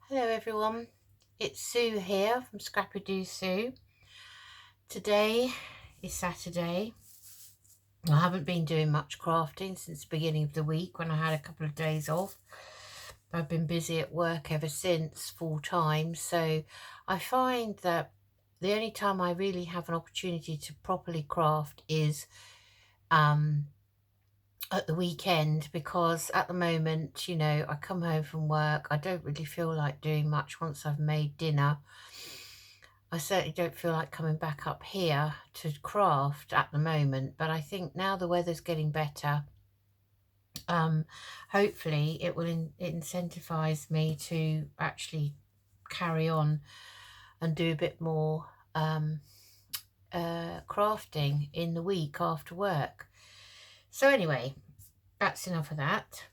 Hello everyone, it's Sue here from Scrappy Doo Sue. Today is Saturday. I haven't been doing much crafting since the beginning of the week when I had a couple of days off. I've been busy at work ever since, full time, so I find that the only time I really have an opportunity to properly craft is at the weekend, because at the moment, I come home from work, I don't really feel like doing much once I've made dinner. I certainly don't feel like coming back up here to craft at the moment, but I think now the weather's getting better, hopefully it will incentivize me to actually carry on and do a bit more crafting in the week after work. So anyway, that's enough of that.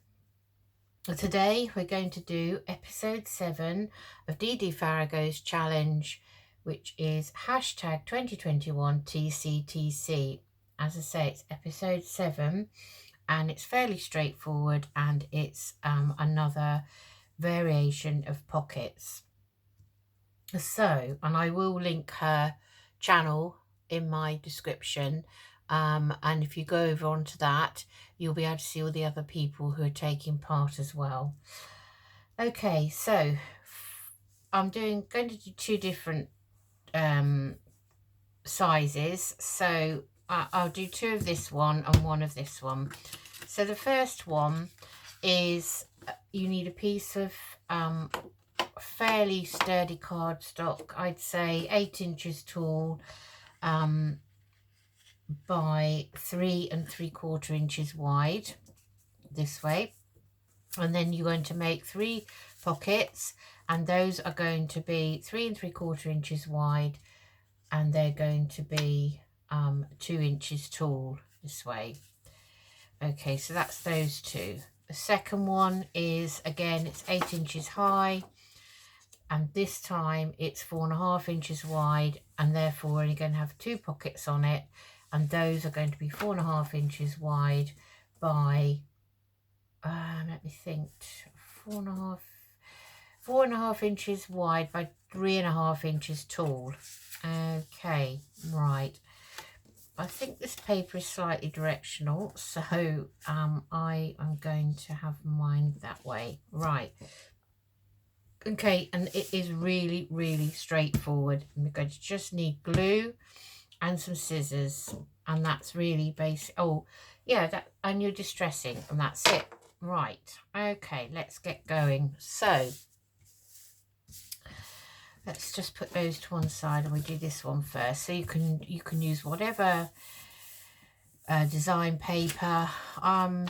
Today we're going to do episode 7 of Dee Dee Farago's challenge, which is hashtag 2021 TCTC. As I say, it's episode 7 and it's fairly straightforward, and it's another variation of pockets. So, and I will link her channel in my description, and if you go over onto that, you'll be able to see all the other people who are taking part as well. Okay, so I'm going to do 2 different sizes, so I'll do 2 of this one and 1 of this one. So the first one is you need a piece of fairly sturdy cardstock, I'd say 8 inches tall by 3 3/4 inches wide, this way. And then you're going to make 3 pockets, and those are going to be 3 3/4 inches wide, and they're going to be 2 inches tall this way. Okay, so that's those 2. The second one is, again, it's 8 inches high, and this time it's 4 1/2 inches wide, and therefore we're only going to have 2 pockets on it, and those are going to be 4 1/2 inches wide by let me think, 4 1/2 inches wide by 3 1/2 inches tall. Okay, right, I think this paper is slightly directional, so I am going to have mine that way. Right. Okay, and it is really, really straightforward. We're going to just need glue and some scissors, and that's really basic. Oh, yeah, that, and your distressing, and that's it. Right, okay, let's get going. So let's just put those to one side, and we do this one first. So you can use whatever design paper.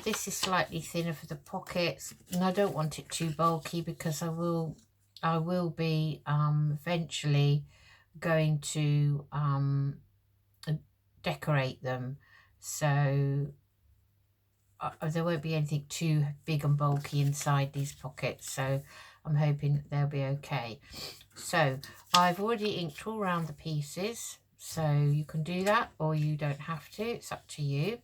This is slightly thinner for the pockets, and I don't want it too bulky because I will be eventually going to decorate them, so there won't be anything too big and bulky inside these pockets, so I'm hoping that they'll be okay. So I've already inked all around the pieces, so you can do that or you don't have to, it's up to you.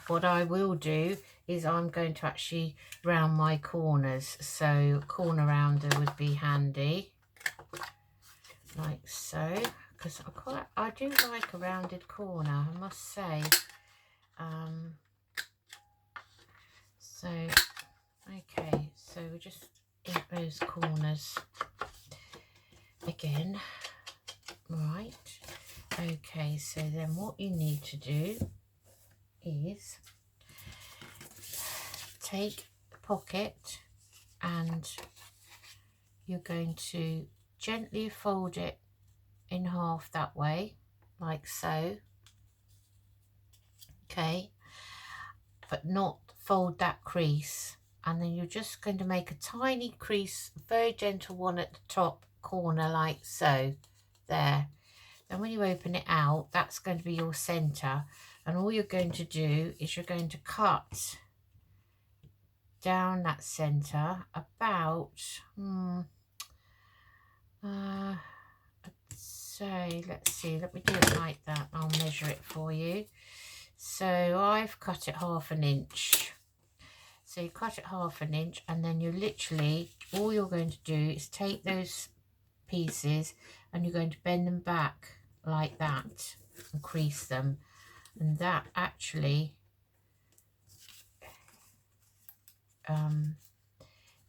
What I will do is I'm going to actually round my corners, so corner rounder would be handy, like so, because I do like a rounded corner, I must say. So okay, so we'll just ink those corners again. Right, okay, so then what you need to do is take the pocket and you're going to gently fold it in half that way, like so. Okay, but not fold that crease, and then you're just going to make a tiny crease, a very gentle one at the top corner, like so, there. And when you open it out, that's going to be your center, and all you're going to do is you're going to cut down that center about let's see, let me do it like that. I'll measure it for you. So I've cut it 1/2 inch. So you cut it 1/2 inch, and then you literally all you're going to do is take those pieces and you're going to bend them back like that and crease them, and that actually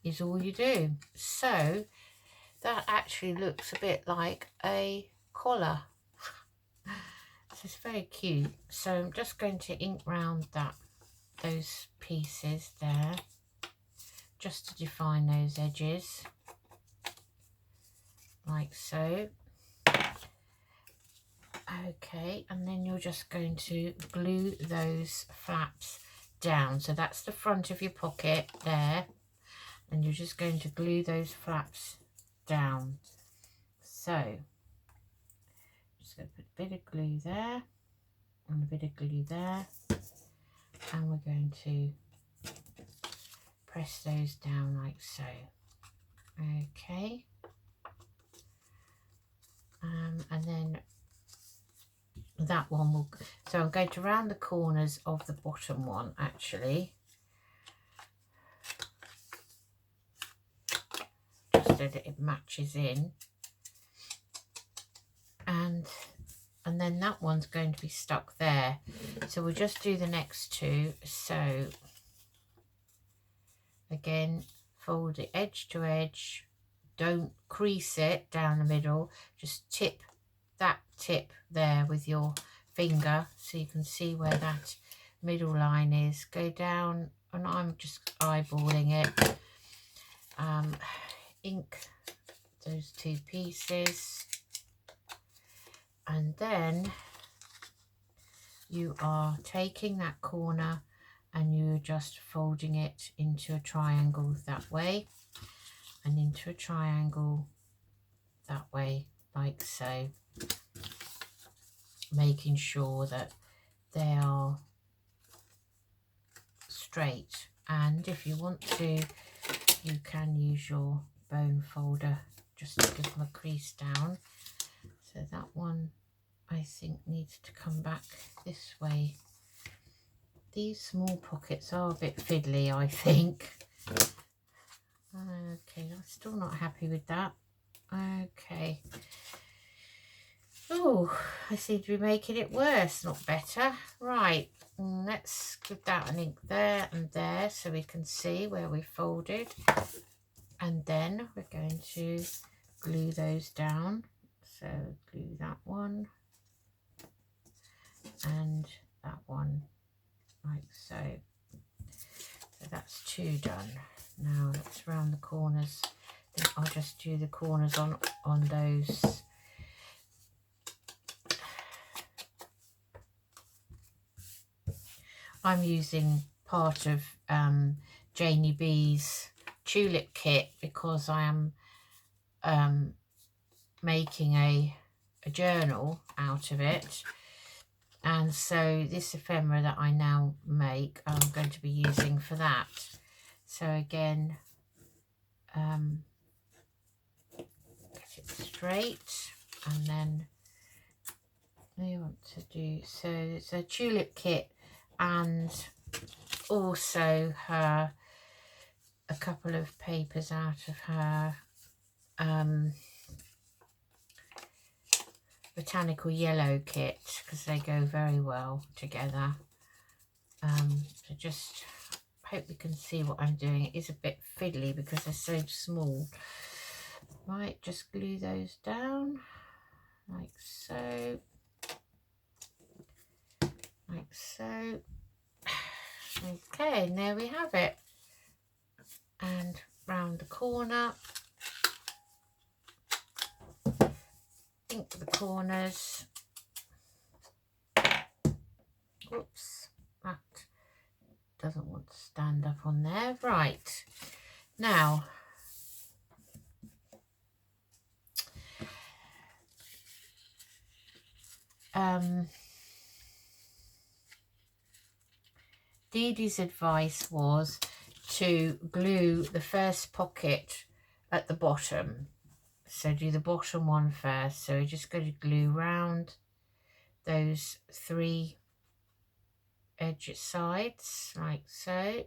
is all you do. So that actually looks a bit like a collar. So it's very cute. So I'm just going to ink round those pieces there, just to define those edges, like so. Okay, and then you're just going to glue those flaps down. So that's the front of your pocket there, and you're just going to glue those flaps down. So just going to put a bit of glue there and a bit of glue there, and we're going to press those down like so. Okay, and then that one will, so I'm going to round the corners of the bottom one actually, just so that it matches in, and then that one's going to be stuck there. So we'll just do the next two. So again, fold it edge to edge, don't crease it down the middle, just tip that tip there with your finger so you can see where that middle line is. Go down, and I'm just eyeballing it. Ink those two pieces, and then you are taking that corner and you're just folding it into a triangle that way, and into a triangle that way, like so, making sure that they are straight. And if you want to, you can use your bone folder just to give them a crease down. So that one I think needs to come back this way. These small pockets are a bit fiddly, I think. Okay, I'm still not happy with that. Okay. Oh, I seem to be making it worse, not better. Right, let's give that an ink there and there so we can see where we folded. And then we're going to glue those down. So glue that one and that one, like so. So that's two done. Now let's round the corners. I think I'll just do the corners on those. I'm using part of Janie B's tulip kit because I am making a journal out of it, and so this ephemera that I now make I'm going to be using for that. So again, get it straight, and then I want to do, so it's a tulip kit and also a couple of papers out of her botanical yellow kit, because they go very well together. So just hope you can see what I'm doing. It is a bit fiddly because they're so small. Right, just glue those down like so, like so. Okay, and there we have it. And round the corner, ink the corners. Oops, that doesn't want to stand up on there. Right, now Dee Dee's advice was to glue the first pocket at the bottom. So do the bottom one first. So we're just going to glue round those three edge sides like so.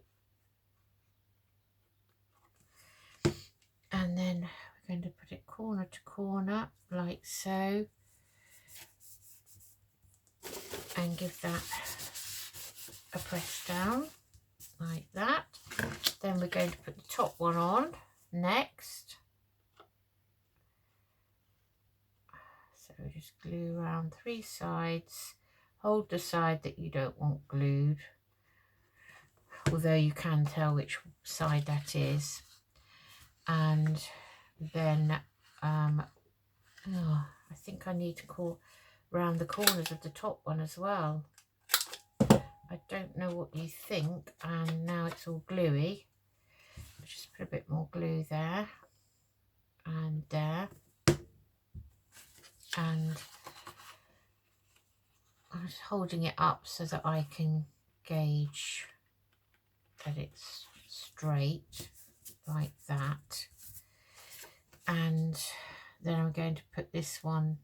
going to put it corner to corner like so, and give that a press down like that. Then we're going to put the top one on next. So just glue around 3 sides. Hold the side that you don't want glued, although you can tell which side that is. And then I think I need to go around the corners of the top one as well. I don't know what you think, and now it's all gluey. I'll just put a bit more glue there and there, and I'm just holding it up so that I can gauge that it's straight like that. And then I'm going to put this one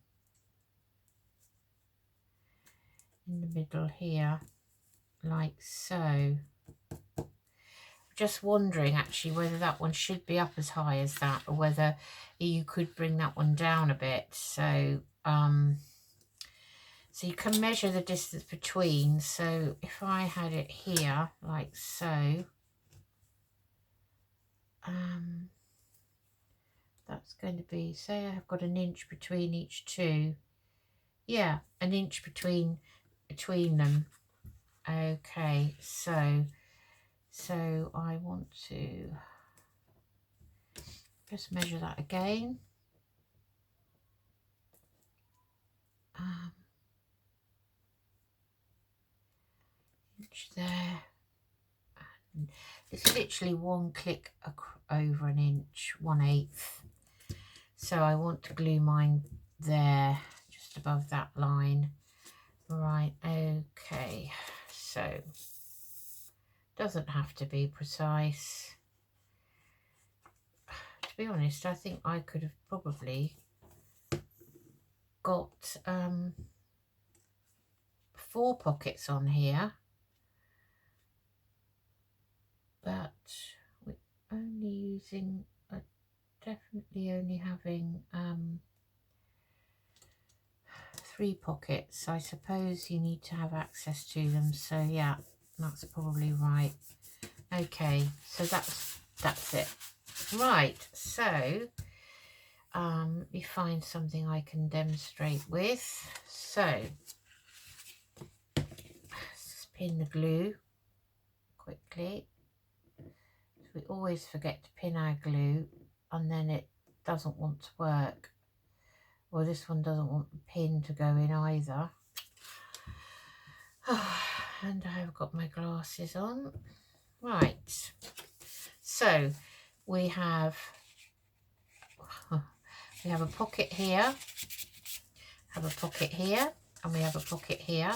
in the middle here like so. Just wondering actually whether that one should be up as high as that, or whether you could bring that one down a bit. So so you can measure the distance between. So if I had it here like so, that's going to be, say I've got an inch between each two. Yeah, an inch between them. Okay, so I want to just measure that again. Inch there. And it's literally 1 click over an inch, 1/8. So I want to glue mine there, just above that line. Right, okay, so doesn't have to be precise. To be honest, I think I could have probably got 4 pockets on here, but we're only using, definitely only having 3 pockets. I suppose you need to have access to them, so yeah, that's probably right. Okay, so that's it. Right, so let me find something I can demonstrate with. So let's pin the glue quickly. We always forget to pin our glue, and then it doesn't want to work. Well, this one doesn't want the pin to go in either. And I've got my glasses on. Right, so we have a pocket here, have a pocket here, and we have a pocket here,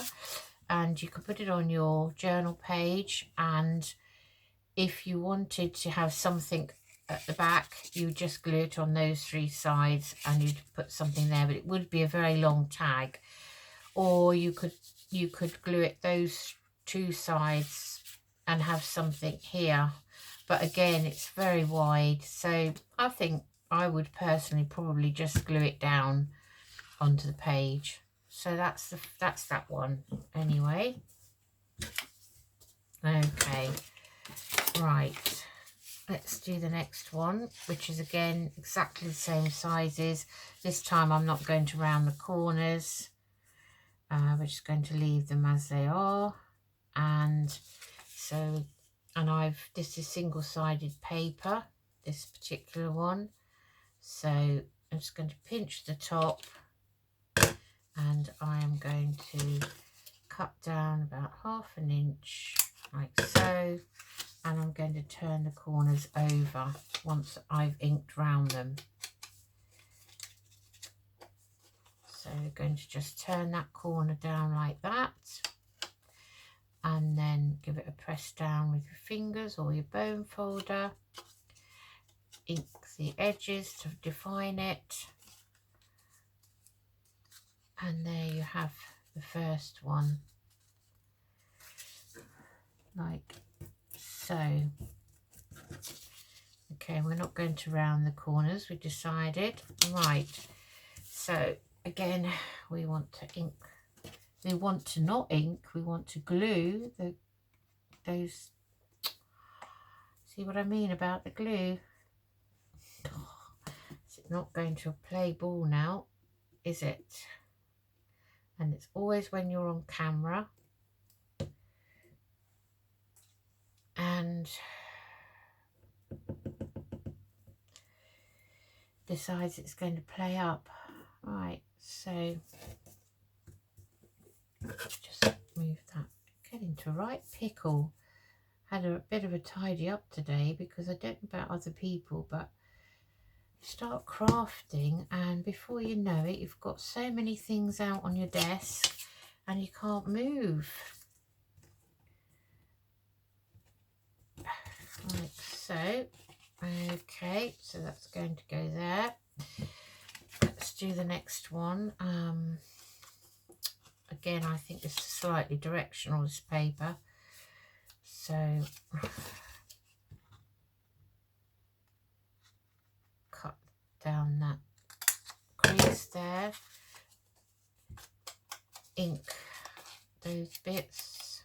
and you can put it on your journal page, and if you wanted to have something at the back, you just glue it on those 3 sides and you'd put something there, but it would be a very long tag. Or you could glue it those 2 sides and have something here, but again it's very wide, so I think I would personally probably just glue it down onto the page. So that's that one anyway. Okay, right, let's do the next one, which is again exactly the same sizes. This time I'm not going to round the corners, we're just going to leave them as they are. And so, and this is single-sided paper, this particular one, so I'm just going to pinch the top, and I am going to cut down about 1/2 inch like so, and I'm going to turn the corners over once I've inked round them. So we're going to just turn that corner down like that, and then give it a press down with your fingers or your bone folder. Ink the edges to define it, and there you have the first one, like so. Okay, we're not going to round the corners, we decided. Right, so again, we want to ink. We want to not ink, we want to glue those. See what I mean about the glue? It's not going to play ball now, is it? And it's always when you're on camera. And decides it's going to play up. Right, so just move that. Get into a right pickle. Had a bit of a tidy up today because I don't know about other people, but start crafting and before you know it, you've got so many things out on your desk and you can't move. Like so. Okay, so that's going to go there. Let's do the next one. Again, I think this is slightly directional, this paper. So cut down that crease there. Ink those bits.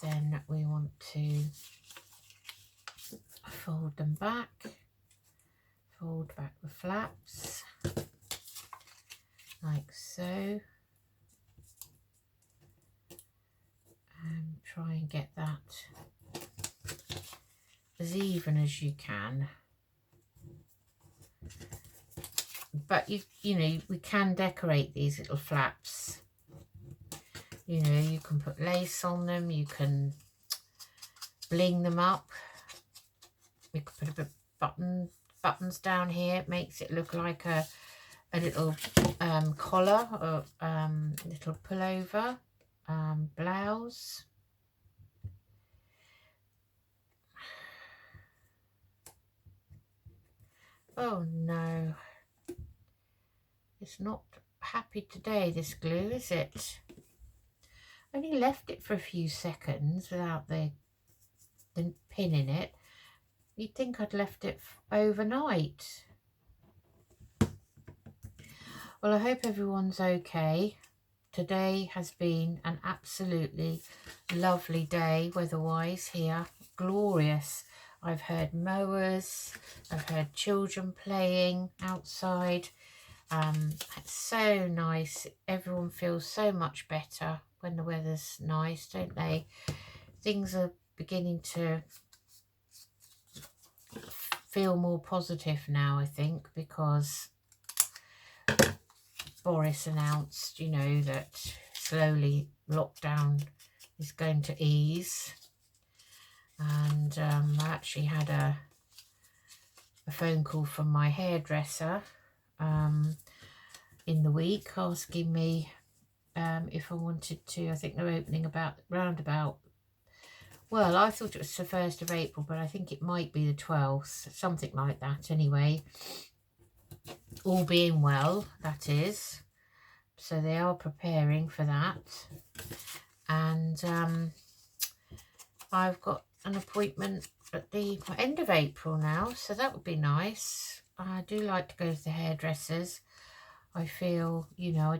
Then we want to fold them back. Fold back the flaps. Like so. And try and get that as even as you can. But you know, we can decorate these little flaps. You know, you can put lace on them, you can bling them up. You can put a bit of buttons down here. It makes it look like a little collar or little pullover, blouse. Oh no, it's not happy today, this glue, is it? I only left it for a few seconds without the pin in it. You'd think I'd left it overnight. Well, I hope everyone's okay. Today has been an absolutely lovely day weather-wise here. Glorious. I've heard mowers, I've heard children playing outside. It's so nice. Everyone feels so much better when the weather's nice, don't they? Things are beginning to feel more positive now, I think, because Boris announced, you know, that slowly lockdown is going to ease. And I actually had a phone call from my hairdresser in the week asking me if I wanted to. I think they're opening round about, well, I thought it was the 1st of April, but I think it might be the 12th, something like that anyway. All being well, that is. So they are preparing for that. And I've got an appointment at the end of April now, so that would be nice. I do like to go to the hairdressers. I feel, you know,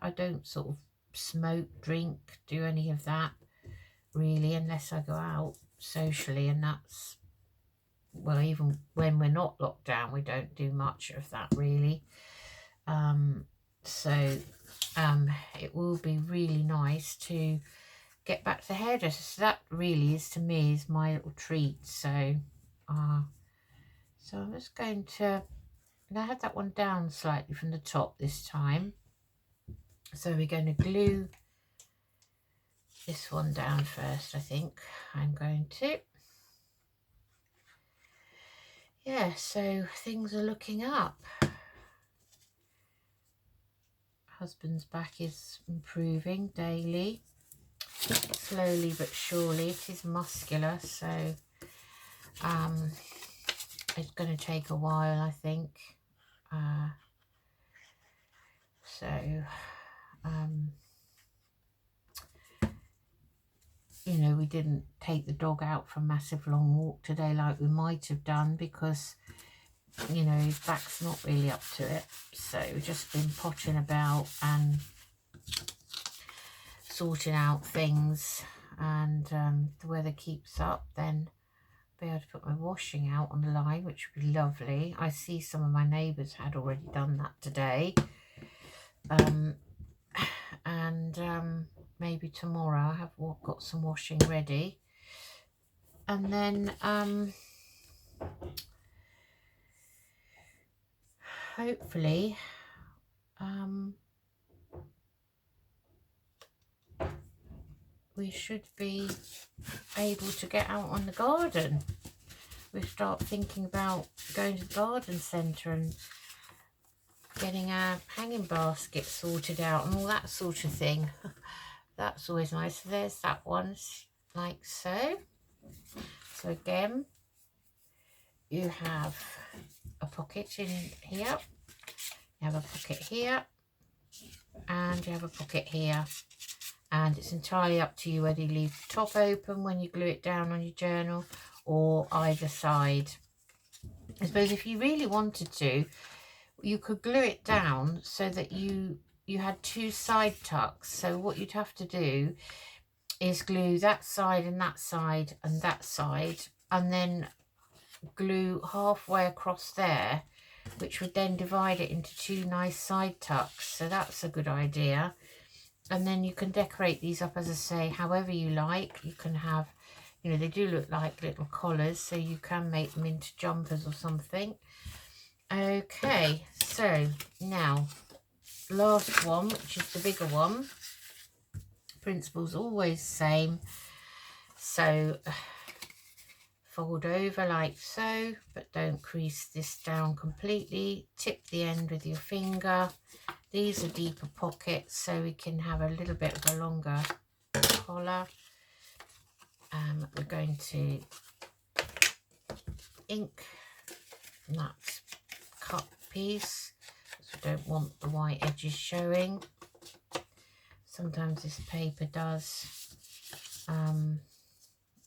I don't sort of smoke, drink, do any of that really, unless I go out socially, and that's, well, even when we're not locked down, we don't do much of that really. So it will be really nice to get back to the hairdresser. So that really is, to me, is my little treat. So so I'm just going to, and I had that one down slightly from the top this time. So we're going to glue this one down first, I think. I'm going to. Yeah, so things are looking up. Husband's back is improving daily. Slowly but surely. It is muscular, so it's going to take a while, I think. So you know, we didn't take the dog out for a massive long walk today like we might have done, because, you know, his back's not really up to it. So we've just been potting about and sorting out things, and if the weather keeps up, then I'll be able to put my washing out on the line, which would be lovely. I see some of my neighbours had already done that today. And maybe tomorrow I have got some washing ready, and then hopefully we should be able to get out on the garden. We start thinking about going to the garden centre and getting our hanging basket sorted out and all that sort of thing. That's always nice. So there's that one, like so. So again, you have a pocket in here, you have a pocket here, and you have a pocket here. And it's entirely up to you whether you leave the top open when you glue it down on your journal, or either side. I suppose if you really wanted to, you could glue it down so that you had two side tucks. So what you'd have to do is glue that side and that side and that side, and then glue halfway across there, which would then divide it into two nice side tucks. So that's a good idea. And then you can decorate these up, as I say, however you like. You can have, you know, they do look like little collars, so you can make them into jumpers or something. Okay, so now last one, which is the bigger one. Principle's always the same. So fold over like so, but don't crease this down completely. Tip the end with your finger. These are deeper pockets, so we can have a little bit of a longer collar. We're going to ink that cut piece, because we don't want the white edges showing. Sometimes this paper does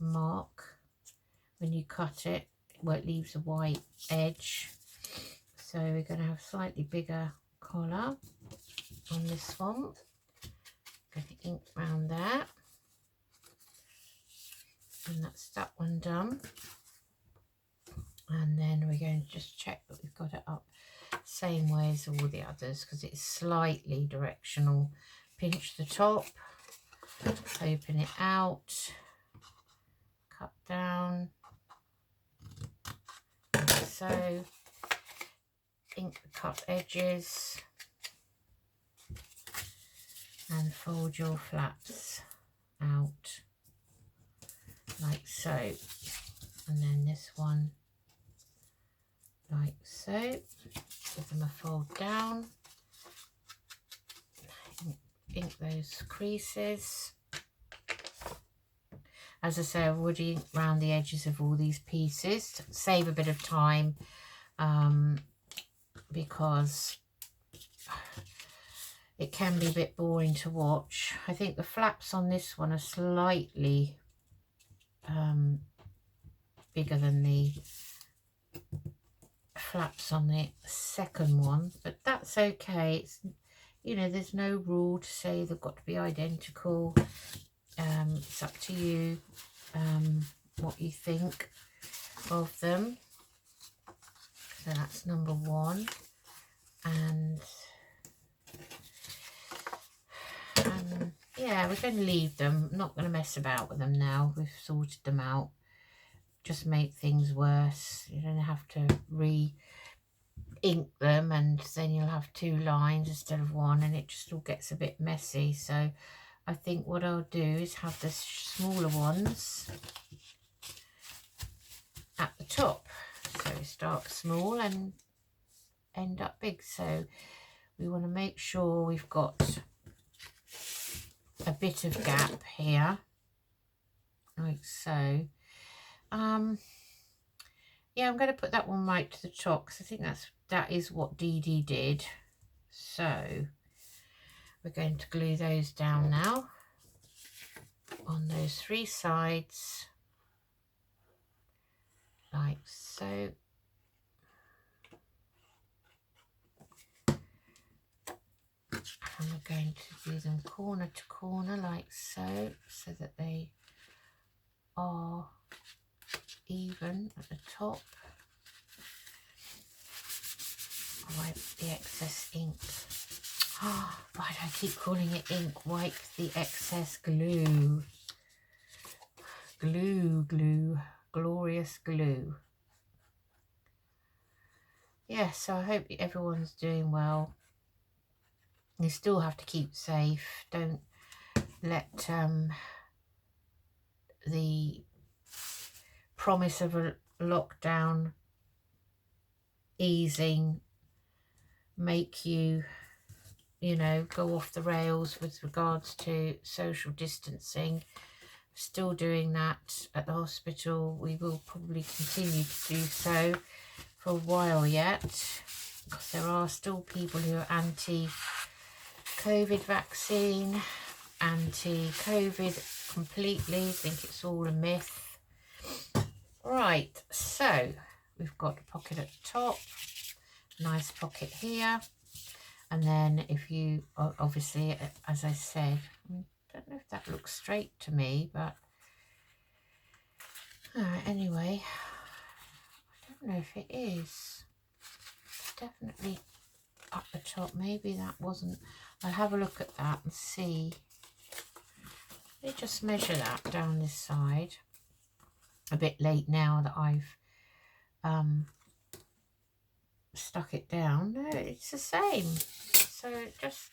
mark when you cut it, where it leaves a white edge. So we're going to have slightly bigger collar on this one. Going to ink round there, and that's that one done. And then we're going to just check that we've got it up same way as all the others, because it's slightly directional. Pinch the top, open it out, cut down like so, ink the cut edges, and fold your flaps out like so. And then this one like so. Give them a fold down, ink those creases. As I say, I've already inked around the edges of all these pieces to save a bit of time, because it can be a bit boring to watch. I think the flaps on this one are slightly bigger than the flaps on the second one, but that's okay. It's, you know, there's no rule to say they've got to be identical. It's up to you what you think of them. So that's number one, and yeah, we're going to leave them. I'm not going to mess about with them now. We've sorted them out. Just make things worse. You don't have to re-ink them, and then you'll have two lines instead of one, and it just all gets a bit messy. So I think what I'll do is have the smaller ones at the top. So start small and end up big. So we want to make sure we've got a bit of gap here, like so. Yeah, I'm going to put that one right to the top, because I think that is what Dee Dee did. So we're going to glue those down now. on those 3 sides, like so. And we're going to do them corner to corner like so, so that they are even at the top. Wipe the excess ink. Oh, why do I keep calling it ink? Wipe the excess glue. Glue, glue, glorious glue. Yeah, so I hope everyone's doing well. You still have to keep safe. Don't let the promise of a lockdown easing make you, you know, go off the rails with regards to social distancing. Still doing that at the hospital. We will probably continue to do so for a while yet, because there are still people who are anti-COVID vaccine, anti-COVID completely, think it's all a myth. Right, so we've got a pocket at the top, nice pocket here, and then if you, obviously, as I said, I don't know if that looks straight to me, but anyway, I don't know if it is. It's definitely up the top. Maybe that wasn't. I'll have a look at that and see. Let me just measure that down this side. A bit late now that I've stuck it down. No, it's the same. So it just,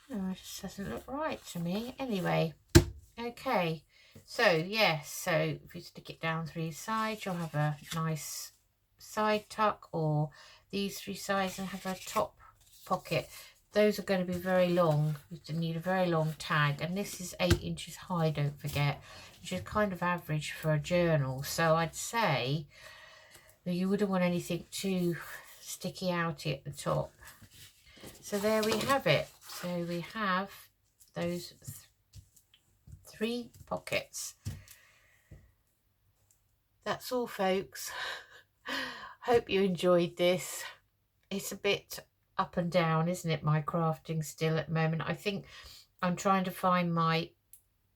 no, it just doesn't look right to me. Anyway, okay. So yes, so if you stick it down 3 sides, you'll have a nice side tuck, or these 3 sides and have a top pocket. Those are going to be very long. You need a very long tag, and this is 8 inches high, don't forget, which is kind of average for a journal. So I'd say that you wouldn't want anything too sticky outy at the top. So there we have it. So we have those 3 pockets. That's all, folks. Hope you enjoyed this. It's a bit up and down, isn't it, my crafting still at the moment. I think I'm trying to find my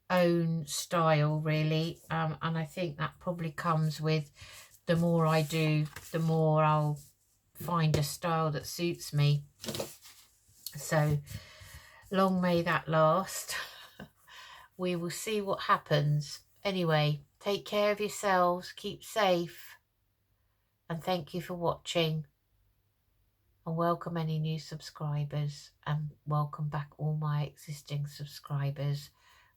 own style, really, and I think that probably comes with the more I do, the more I'll find a style that suits me. So long may that last. We will see what happens. Anyway, take care of yourselves, keep safe, and thank you for watching. And welcome any new subscribers, and welcome back all my existing subscribers.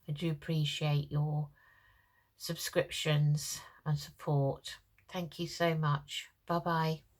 I do appreciate your subscriptions and support. Thank you so much. Bye bye.